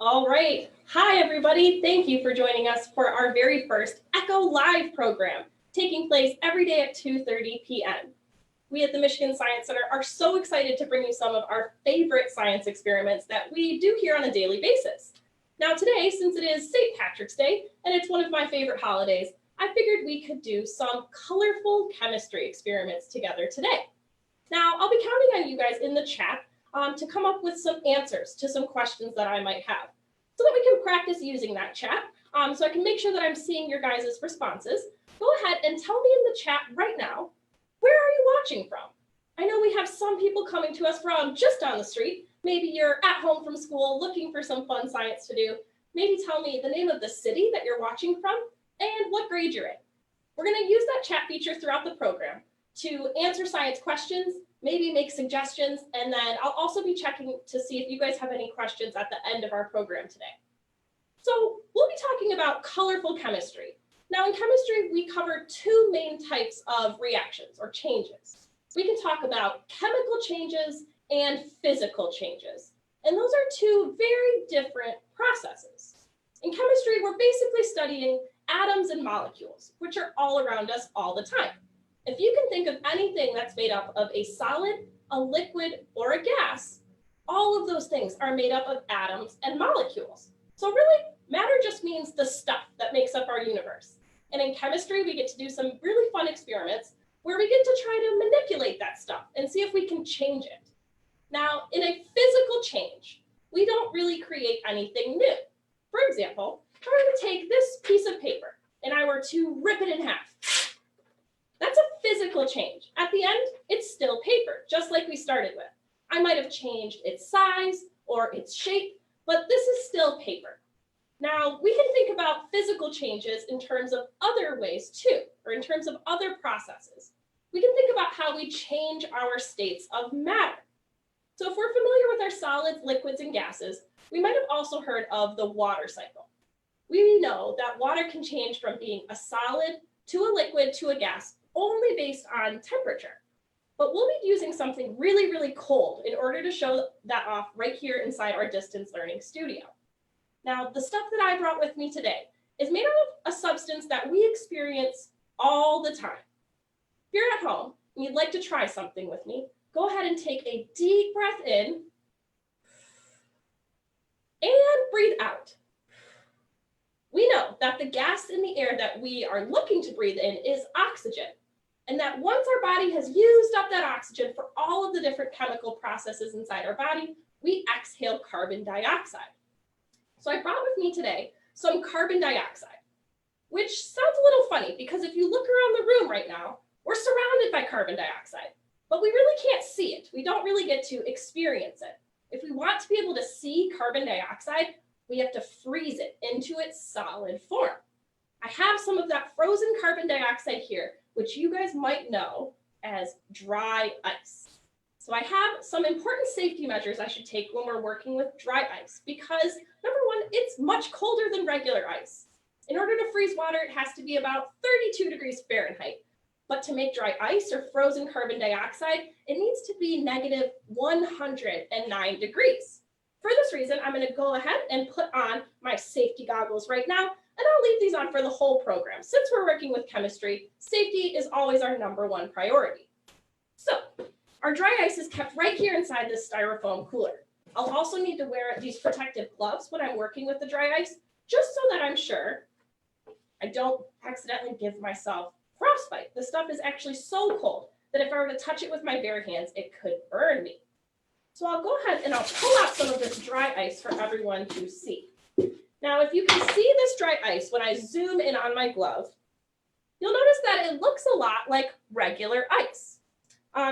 All right. Hi, everybody. Thank you for joining us for our very first Echo Live program, taking place every day at 2:30 p.m. We at the Michigan Science Center are so excited to bring you some of our favorite science experiments that we do here on a daily basis. Now today, since it is St. Patrick's Day, and it's one of my favorite holidays, I figured we could do some colorful chemistry experiments together today. Now, I'll be counting on you guys in the chat to come up with some answers to some questions that I might have so that we can practice using that chat so I can make sure that I'm seeing your guys' responses. Go ahead and tell me in the chat right now, where are you watching from? I know we have some people coming to us from just down the street. Maybe you're at home from school looking for some fun science to do. Maybe tell me the name of the city that you're watching from and what grade you're in. We're going to use that chat feature throughout the program to answer science questions, maybe make suggestions, and then I'll also be checking to see if you guys have any questions at the end of our program today. So we'll be talking about colorful chemistry. Now in chemistry, we cover two main types of reactions or changes. We can talk about chemical changes and physical changes. And those are two very different processes. In chemistry, we're basically studying atoms and molecules, which are all around us all the time. If you can think of anything that's made up of a solid, a liquid, or a gas, all of those things are made up of atoms and molecules. So really, matter just means the stuff that makes up our universe. And in chemistry, we get to do some really fun experiments where we get to try to manipulate that stuff and see if we can change it. Now, in a physical change, we don't really create anything new. For example, if I were to take this piece of paper and I were to rip it in half, that's a physical change. At the end, it's still paper, just like we started with. I might have changed its size or its shape, but this is still paper. Now, we can think about physical changes in terms of other ways too, or in terms of other processes. We can think about how we change our states of matter. So if we're familiar with our solids, liquids, and gases, we might have also heard of the water cycle. We know that water can change from being a solid to a liquid to a gas only based on temperature. But we'll be using something really, really cold in order to show that off right here inside our distance learning studio. Now, the stuff that I brought with me today is made out of a substance that we experience all the time. If you're at home and you'd like to try something with me, go ahead and take a deep breath in and breathe out. We know that the gas in the air that we are looking to breathe in is oxygen, and that once our body has used up that oxygen for all of the different chemical processes inside our body, we exhale carbon dioxide. So I brought with me today some carbon dioxide, which sounds a little funny because if you look around the room right now, we're surrounded by carbon dioxide, but we really can't see it. We don't really get to experience it. If we want to be able to see carbon dioxide, we have to freeze it into its solid form. I have some of that frozen carbon dioxide here, which you guys might know as dry ice. So I have some important safety measures I should take when we're working with dry ice because number one, it's much colder than regular ice. In order to freeze water, it has to be about 32 degrees Fahrenheit. But to make dry ice or frozen carbon dioxide, it needs to be negative 109 degrees. For this reason, I'm going to go ahead and put on my safety goggles right now, and I'll leave these on for the whole program. Since we're working with chemistry, safety is always our #1 priority. So our dry ice is kept right here inside this styrofoam cooler. I'll also need to wear these protective gloves when I'm working with the dry ice, just so that I'm sure I don't accidentally give myself frostbite. This stuff is actually so cold that if I were to touch it with my bare hands, it could burn me. So I'll go ahead and I'll pull out some of this dry ice for everyone to see. Now, if you can see this dry ice when I zoom in on my glove, you'll notice that it looks a lot like regular ice.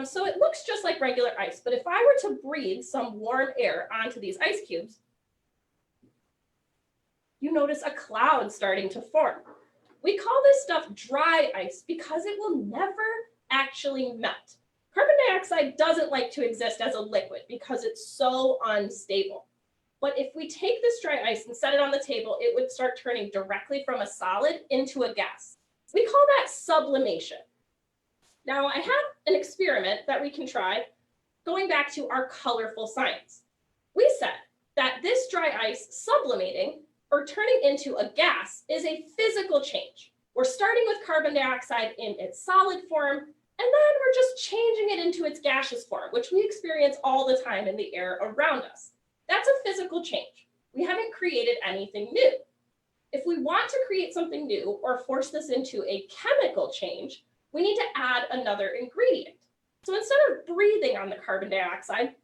So it looks just like regular ice, but if I were to breathe some warm air onto these ice cubes, you notice a cloud starting to form. We call this stuff dry ice because it will never actually melt. Carbon dioxide doesn't like to exist as a liquid because it's so unstable. But if we take this dry ice and set it on the table, it would start turning directly from a solid into a gas. We call that sublimation. Now, I have an experiment that we can try going back to our colorful science. We said that this dry ice sublimating or turning into a gas is a physical change. We're starting with carbon dioxide in its solid form, and then we're just changing it into its gaseous form, which we experience all the time in the air around us. That's a physical change. We haven't created anything new. If we want to create something new or force this into a chemical change, we need to add another ingredient. So instead of breathing on the carbon dioxide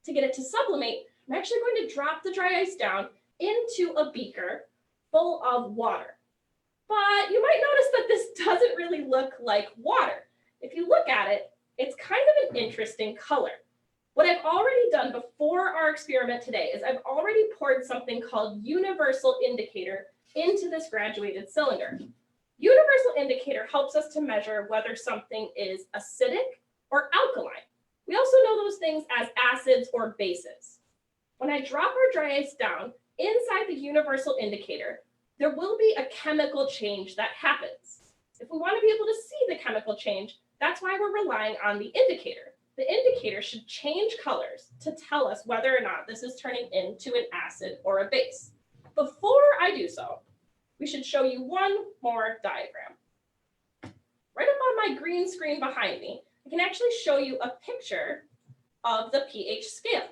to get it to sublimate, I'm actually going to drop the dry ice down into a beaker full of water. But you might notice that this doesn't really look like water. If you look at it, it's kind of an interesting color. What I've already done before our experiment today is I've already poured something called universal indicator into this graduated cylinder. Universal indicator helps us to measure whether something is acidic or alkaline. We also know those things as acids or bases. When I drop our dry ice down inside the universal indicator, there will be a chemical change that happens. If we want to be able to see the chemical change, that's why we're relying on the indicator. The indicator should change colors to tell us whether or not this is turning into an acid or a base. Before I do so, we should show you one more diagram. Right up on my green screen behind me, I can actually show you a picture of the pH scale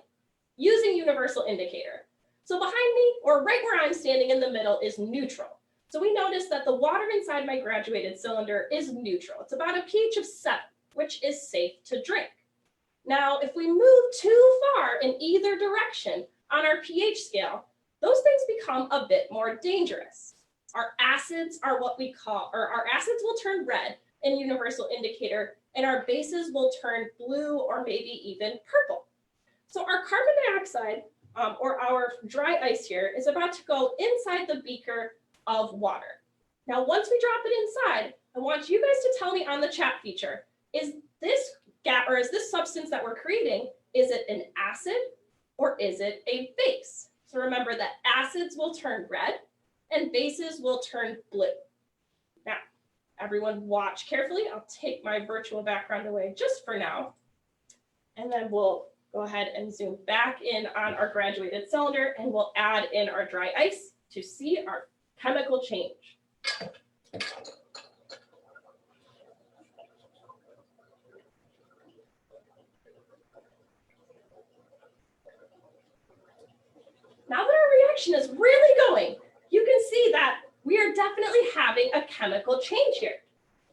using universal indicator. So behind me, or right where I'm standing in the middle, is neutral. So we notice that the water inside my graduated cylinder is neutral. It's about a pH of 7, which is safe to drink. Now, if we move too far in either direction on our pH scale, those things become a bit more dangerous. Our acids are what we call, or our acids will turn red in universal indicator, and our bases will turn blue or maybe even purple. So our carbon dioxide, or our dry ice here, is about to go inside the beaker of water. Now, once we drop it inside, I want you guys to tell me on the chat feature, is this substance that we're creating, is it an acid or is it a base? So remember that acids will turn red and bases will turn blue. Now, everyone watch carefully. I'll take my virtual background away just for now. And then we'll go ahead and zoom back in on our graduated cylinder, and we'll add in our dry ice to see our chemical change. Now that our reaction is really going, you can see that we are definitely having a chemical change here.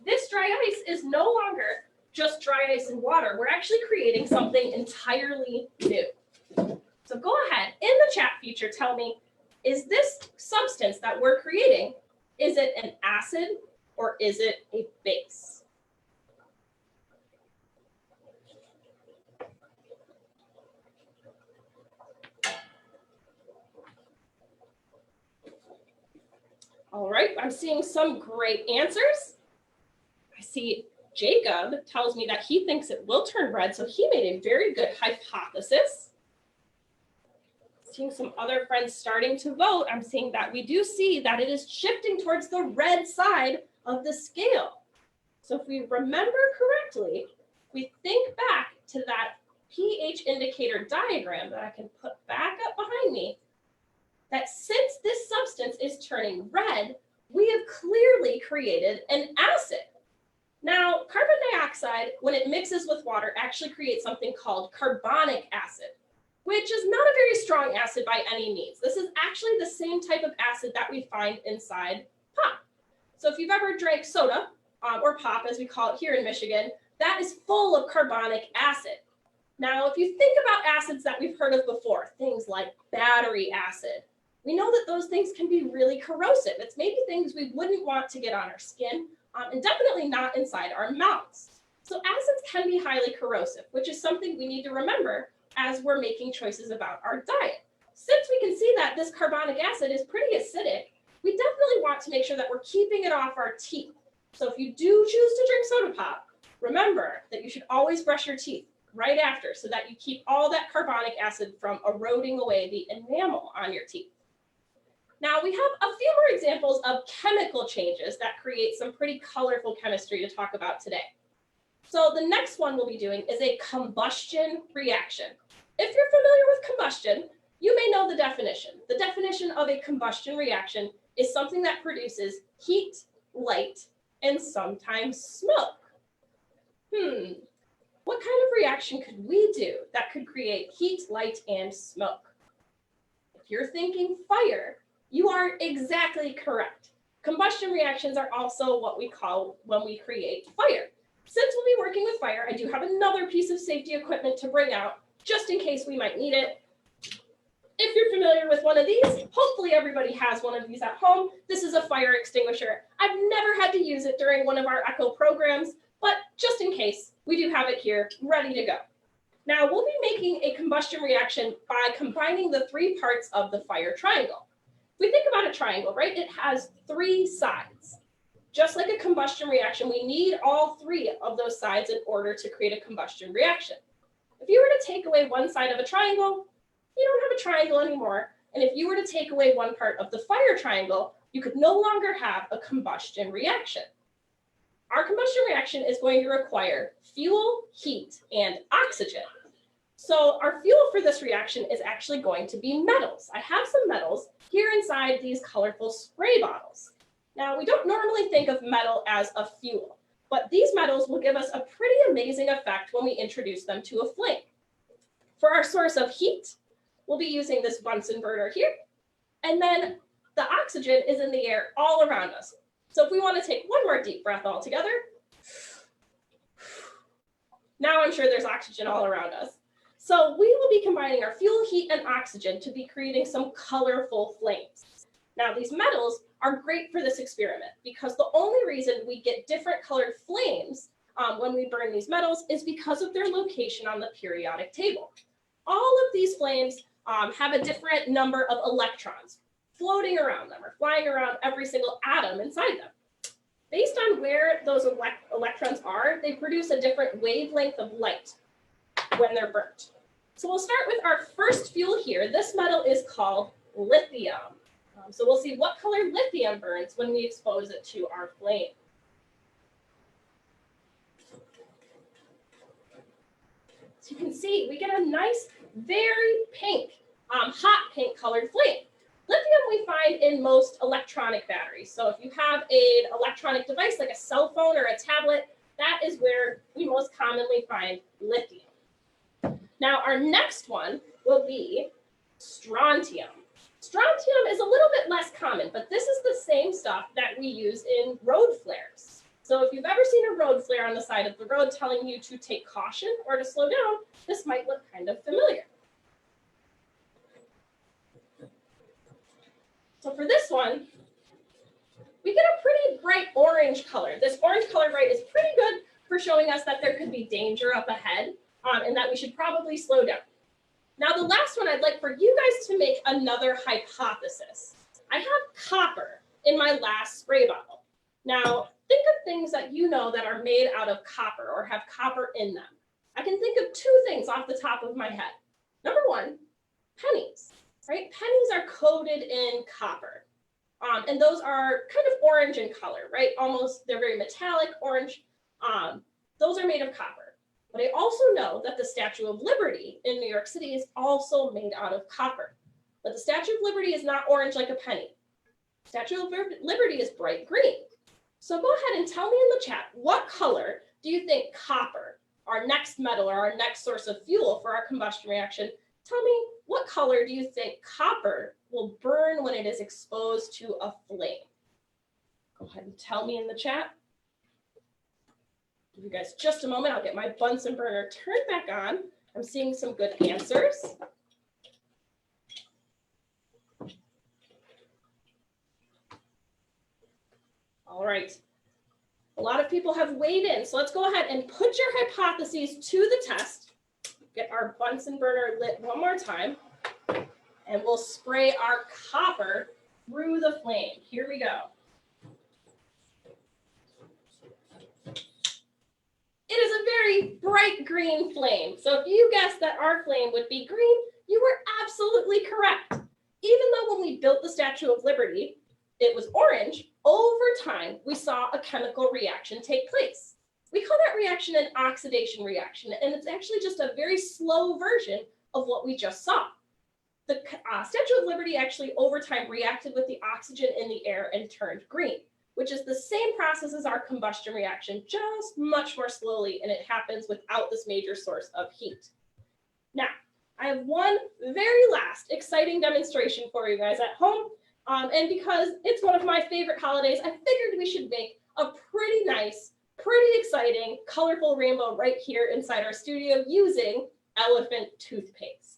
This dry ice is no longer just dry ice and water. We're actually creating something entirely new. So go ahead, in the chat feature, tell me, is this substance that we're creating, is it an acid or is it a base? All right, I'm seeing some great answers. I see Jacob tells me that he thinks it will turn red, so he made a very good hypothesis. Seeing some other friends starting to vote, I'm seeing that we do see that it is shifting towards the red side of the scale. So if we remember correctly, we think back to that pH indicator diagram that I can put back up behind me, that since this substance is turning red, we have clearly created an acid. Now, carbon dioxide, when it mixes with water, actually creates something called carbonic acid, which is not a very strong acid by any means. This is actually the same type of acid that we find inside pop. So if you've ever drank soda, or pop as we call it here in Michigan, that is full of carbonic acid. Now, if you think about acids that we've heard of before, things like battery acid, we know that those things can be really corrosive. It's maybe things we wouldn't want to get on our skin, and definitely not inside our mouths. So acids can be highly corrosive, which is something we need to remember as we're making choices about our diet. Since we can see that this carbonic acid is pretty acidic, we definitely want to make sure that we're keeping it off our teeth. So if you do choose to drink soda pop, remember that you should always brush your teeth right after so that you keep all that carbonic acid from eroding away the enamel on your teeth. Now we have a few more examples of chemical changes that create some pretty colorful chemistry to talk about today. So the next one we'll be doing is a combustion reaction. If you're familiar with combustion, You may know the definition. The definition of a combustion reaction is something that produces heat, light, and sometimes smoke. What kind of reaction could we do that could create heat, light, and smoke? If you're thinking fire, you are exactly correct. Combustion reactions are also what we call when we create fire. Since we'll be working with fire, I do have another piece of safety equipment to bring out just in case we might need it. If you're familiar with one of these, hopefully everybody has one of these at home. This is a fire extinguisher. I've never had to use it during one of our ECHO programs, but just in case, we do have it here ready to go. Now we'll be making a combustion reaction by combining the three parts of the fire triangle. If we think about a triangle, right, it has three sides. Just like a combustion reaction, we need all three of those sides in order to create a combustion reaction. If you were to take away one side of a triangle, you don't have a triangle anymore. And if you were to take away one part of the fire triangle, you could no longer have a combustion reaction. Our combustion reaction is going to require fuel, heat, and oxygen. So our fuel for this reaction is actually going to be metals. I have some metals here inside these colorful spray bottles. Now, we don't normally think of metal as a fuel, but these metals will give us a pretty amazing effect when we introduce them to a flame. For our source of heat, we'll be using this Bunsen burner here, and then the oxygen is in the air all around us. So if we want to take one more deep breath all together, now I'm sure there's oxygen all around us. So we will be combining our fuel, heat, and oxygen to be creating some colorful flames. Now these metals are great for this experiment because the only reason we get different colored flames when we burn these metals is because of their location on the periodic table. All of these flames have a different number of electrons floating around them or flying around every single atom inside them. Based on where those electrons are, they produce a different wavelength of light when they're burnt. So we'll start with our first fuel here. This metal is called lithium. So we'll see what color lithium burns when we expose it to our flame. So you can see we get a nice, very pink, hot pink colored flame. Lithium we find in most electronic batteries. So if you have an electronic device like a cell phone or a tablet, that is where we most commonly find lithium. Now our next one will be strontium. Strontium is a little bit less common, but this is the same stuff that we use in road flares. So if you've ever seen a road flare on the side of the road telling you to take caution or to slow down, this might look kind of familiar. So for this one, we get a pretty bright orange color. This orange color, right, is pretty good for showing us that there could be danger up ahead and that we should probably slow down. Now, the last one, I'd like for you guys to make another hypothesis. I have copper in my last spray bottle. Now, think of things that you know that are made out of copper or have copper in them. I can think of two things off the top of my head. Number one, pennies, right? Pennies are coated in copper. And those are kind of orange in color, right? Almost, they're very metallic orange. Those are made of copper. But I also know that the Statue of Liberty in New York City is also made out of copper. But the Statue of Liberty is not orange like a penny. Statue of Liberty is bright green. So go ahead and tell me in the chat, what color do you think copper, our next metal or our next source of fuel for our combustion reaction, tell me what color do you think copper will burn when it is exposed to a flame? Go ahead and tell me in the chat. Give you guys just a moment. I'll get my Bunsen burner turned back on. I'm seeing some good answers. All right. A lot of people have weighed in, so let's go ahead and put your hypotheses to the test. Get our Bunsen burner lit one more time, and we'll spray our copper through the flame. Here we go. It is a very bright green flame. So if you guessed that our flame would be green, you were absolutely correct. Even though when we built the Statue of Liberty, it was orange, over time, we saw a chemical reaction take place. We call that reaction an oxidation reaction, and it's actually just a very slow version of what we just saw. The Statue of Liberty actually over time reacted with the oxygen in the air and turned green, which is the same process as our combustion reaction, just much more slowly, and it happens without this major source of heat. Now, I have one very last exciting demonstration for you guys at home, and because it's one of my favorite holidays, I figured we should make a pretty nice, pretty exciting, colorful rainbow right here inside our studio using elephant toothpaste.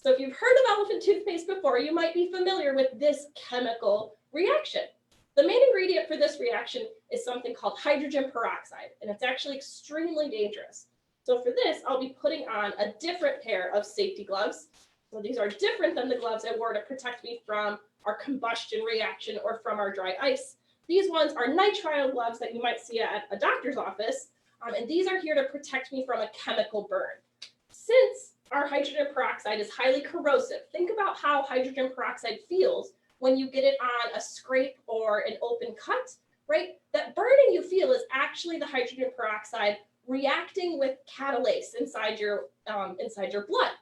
So if you've heard of elephant toothpaste before, you might be familiar with this chemical reaction. The main ingredient for this reaction is something called hydrogen peroxide, and it's actually extremely dangerous. So for this, I'll be putting on a different pair of safety gloves. So these are different than the gloves I wore to protect me from our combustion reaction or from our dry ice. These ones are nitrile gloves that you might see at a doctor's office, and these are here to protect me from a chemical burn. Since our hydrogen peroxide is highly corrosive, think about how hydrogen peroxide feels when you get it on a scrape or an open cut, right? That burning you feel is actually the hydrogen peroxide reacting with catalase inside your blood.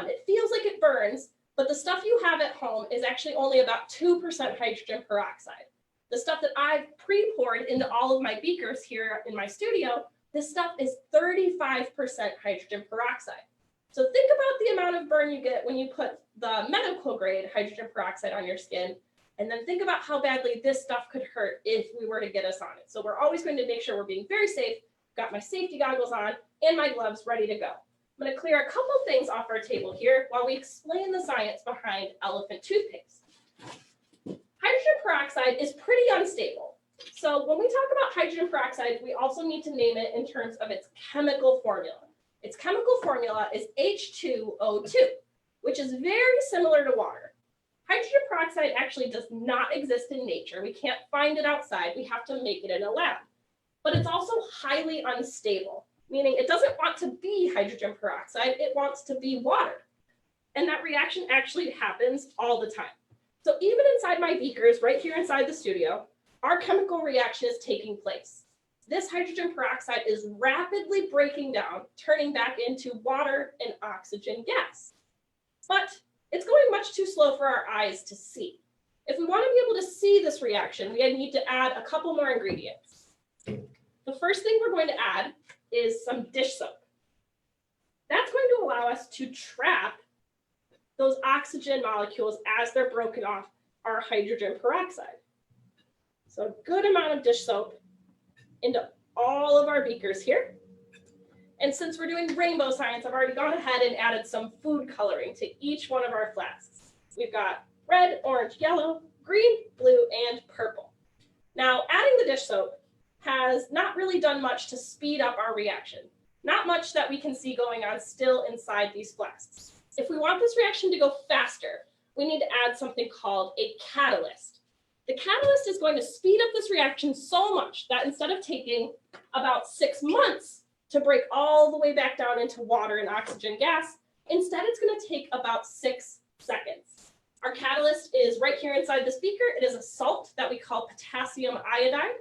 It feels like it burns, but the stuff you have at home is actually only about 2% hydrogen peroxide. The stuff that I've pre-poured into all of my beakers here in my studio, this stuff is 35% hydrogen peroxide. So think about the amount of burn you get when you put the medical grade hydrogen peroxide on your skin, and then think about how badly this stuff could hurt if we were to get us on it. So we're always going to make sure we're being very safe. Got my safety goggles on and my gloves ready to go. I'm going to clear a couple things off our table here while we explain the science behind elephant toothpaste. Hydrogen peroxide is pretty unstable. So when we talk about hydrogen peroxide, we also need to name it in terms of its chemical formula. Its chemical formula is H2O2, which is very similar to water. Hydrogen peroxide actually does not exist in nature. We can't find it outside. We have to make it in a lab. But it's also highly unstable, meaning it doesn't want to be hydrogen peroxide. It wants to be water. And that reaction actually happens all the time. So even inside my beakers, right here inside the studio, our chemical reaction is taking place. This hydrogen peroxide is rapidly breaking down, turning back into water and oxygen gas. But it's going much too slow for our eyes to see. If we want to be able to see this reaction, we need to add a couple more ingredients. The first thing we're going to add is some dish soap. That's going to allow us to trap those oxygen molecules as they're broken off our hydrogen peroxide. So a good amount of dish soap into all of our beakers here. And since we're doing rainbow science, I've already gone ahead and added some food coloring to each one of our flasks. We've got red, orange, yellow, green, blue, and purple. Now, adding the dish soap has not really done much to speed up our reaction. Not much that we can see going on still inside these flasks. If we want this reaction to go faster, we need to add something called a catalyst. The catalyst is going to speed up this reaction so much that instead of taking about 6 months to break all the way back down into water and oxygen gas, instead it's going to take about 6 seconds. Our catalyst is right here inside this beaker. It is a salt that we call potassium iodide,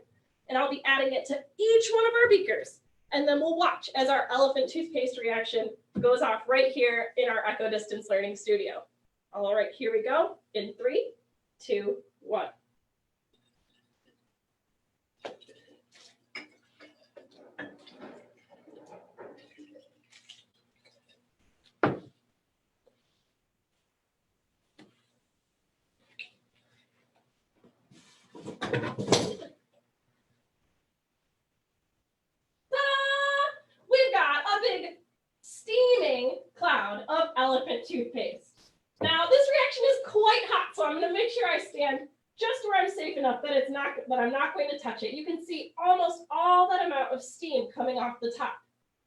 and I'll be adding it to each one of our beakers. And then we'll watch as our elephant toothpaste reaction goes off right here in our Echo Distance Learning Studio. All right, here we go in 3, 2, 1. We've got a big steaming cloud of elephant toothpaste. Now this reaction is quite hot, so I'm going to make sure I stand just where I'm safe enough that I'm not going to touch it. You can see almost all that amount of steam coming off the top.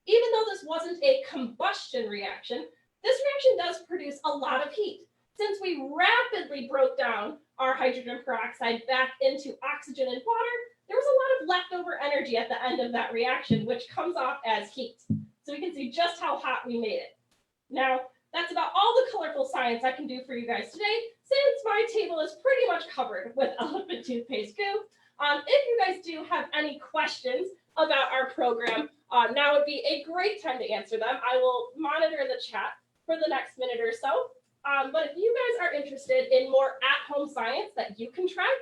Even though this wasn't a combustion reaction, this reaction does produce a lot of heat. Since we rapidly broke down our hydrogen peroxide back into oxygen and water, there was a lot of leftover energy at the end of that reaction, which comes off as heat. So we can see just how hot we made it. Now, that's about all the colorful science I can do for you guys today, since my table is pretty much covered with elephant toothpaste goo. If you guys do have any questions about our program, now would be a great time to answer them. I will monitor the chat for the next minute or so. But if you guys are interested in more at-home science that you can try,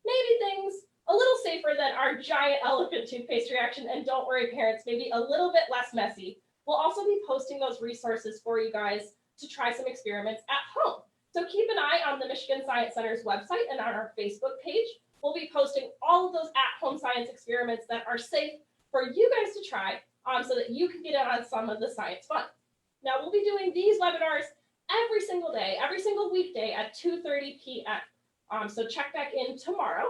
maybe things a little safer than our giant elephant toothpaste reaction, and don't worry parents, maybe a little bit less messy, we'll also be posting those resources for you guys to try some experiments at home. So keep an eye on the Michigan Science Center's website and on our Facebook page. We'll be posting all of those at-home science experiments that are safe for you guys to try so that you can get in on some of the science fun. Now, we'll be doing these webinars every single day, every single weekday at 2:30 p.m. So check back in tomorrow.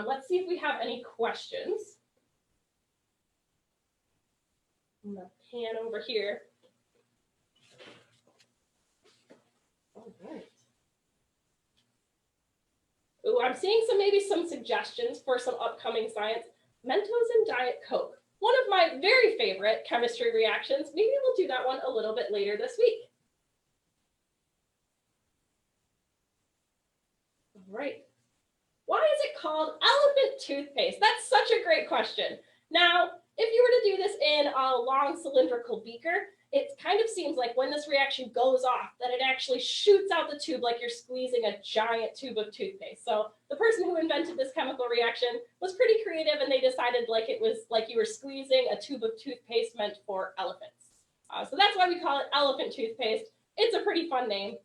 Let's see if we have any questions. I'm going to pan over here. All right. Ooh, I'm seeing maybe some suggestions for some upcoming science. Mentos and Diet Coke. One of my very favorite chemistry reactions. Maybe we'll do that one a little bit later this week. All right. Why is it called elephant toothpaste? That's such a great question. Now, if you were to do this in a long cylindrical beaker, it kind of seems like when this reaction goes off that it actually shoots out the tube like you're squeezing a giant tube of toothpaste. So the person who invented this chemical reaction was pretty creative, and they decided like it was like you were squeezing a tube of toothpaste meant for elephants. So that's why we call it elephant toothpaste. It's a pretty fun name.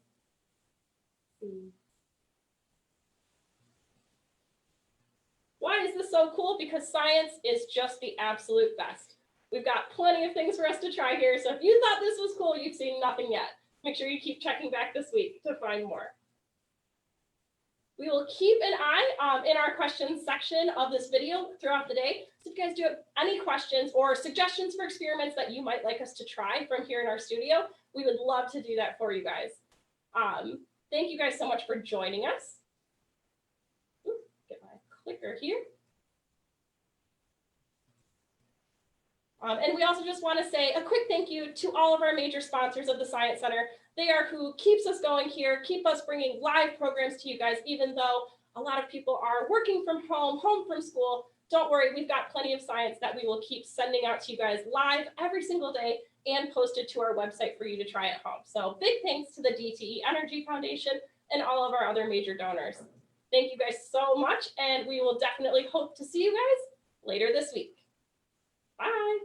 Why is this so cool? Because science is just the absolute best. We've got plenty of things for us to try here. So if you thought this was cool, you've seen nothing yet. Make sure you keep checking back this week to find more. We will keep an eye in our questions section of this video throughout the day. So if you guys do have any questions or suggestions for experiments that you might like us to try from here in our studio, we would love to do that for you guys. Thank you guys so much for joining us. Ooh, get my clicker here. And we also just want to say a quick thank you to all of our major sponsors of the Science Center. They are who keeps us going here, keep us bringing live programs to you guys, even though a lot of people are working from home, home from school. Don't worry, we've got plenty of science that we will keep sending out to you guys live every single day and posted to our website for you to try at home. So big thanks to the DTE Energy Foundation and all of our other major donors. Thank you guys so much, and we will definitely hope to see you guys later this week. Bye.